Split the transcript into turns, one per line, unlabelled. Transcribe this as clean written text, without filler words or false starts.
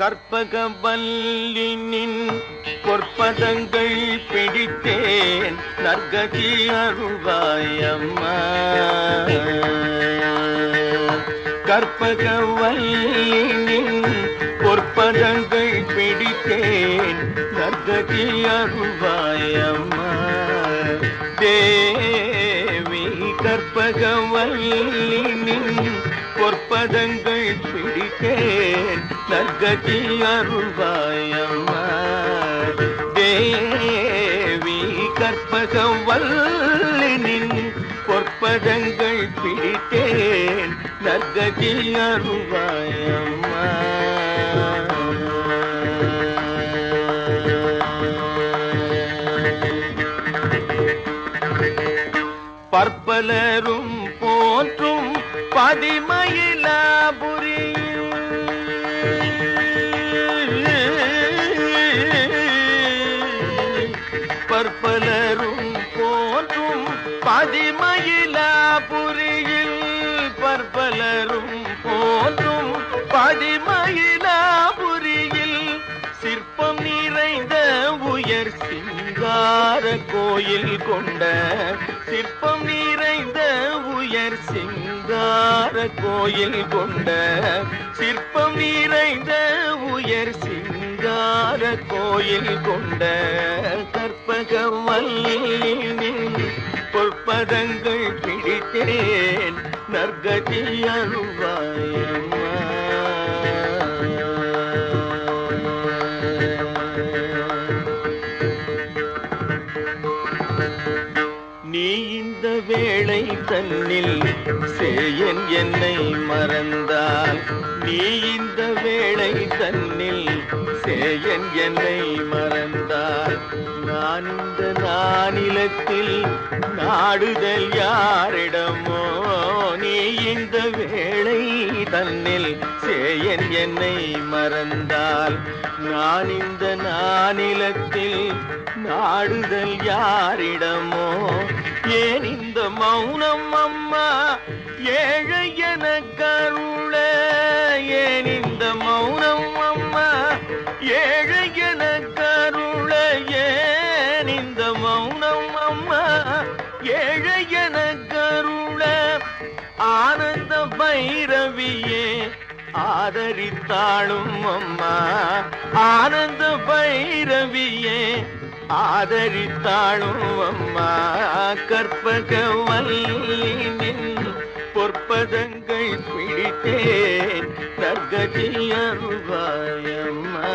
கற்பகவல்லினின் பொற்பதங்கள் பிடித்தேன் நற்கதி அருள்வாயம்மா. கற்பகவல்லினின் பொற்பதங்கள் பிடித்தேன் நற்கதி அருள்வாயம்மா. தேவி கற்பகவல்லினின் பொற்பதங்கள் பிடித்தேன் நற்கதி அருள்வாயம்மா. தேவி கற்பகவல்லினின் பொற்பதங்கள் பிடித்தேன் நற்கதி அருள்வாயம்மா. பற்பலரும் போற்றும் பதிமயிலாபுரி பற்பலரும் போற்றும் பதிமயிலாபுரியில் பற்பலரும் போற்றும் பதிமயிலாபுரியில் சிற்பம் நிறைந்த உயர் சிங்கார கோயில் கொண்ட சிற்பம் நிறைந்த உயர் சிங்கார கோயில் கொண்ட சிற்பம் நிறைந்த உயர் சிங்கார கோயில் கொண்ட கற்பகவல்லினின் பொற்பதங்கள் பிடித்தேன் நற்கதி அருள்வாயம்மா. நீ இந்த வேளை தன்னில் சேயன் என்னை மறந்தால் நீ இந்த வேளை தன்னில் சேயன் என்னை மறந்தால் நான் இந்த நானிலத்தில் நாடுதல் யாரிடமோ. நீ இந்த வேளை தன்னில் சேயன் என்னை மறந்தால் நான் இந்த நானிலத்தில் நாடுதல் யாரிடமோ. ஏன் இந்த மௌனம் அம்மா ஏழை என கருள. ஏன் இந்த மௌனம் அம்மா ஏழை என கருள. ஏன் இந்த மௌனம் அம்மா ஏழை என கருள. ஆனந்த பைரவியே ஆதரித்தாளும் அம்மா. ஆனந்த பைரவியே ஆதரித்தாளும் அம்மா. கற்பகவல்லினின் பொற்பதங்கள் பிடித்தேன் நற்கதி அருள்வாயம்மா.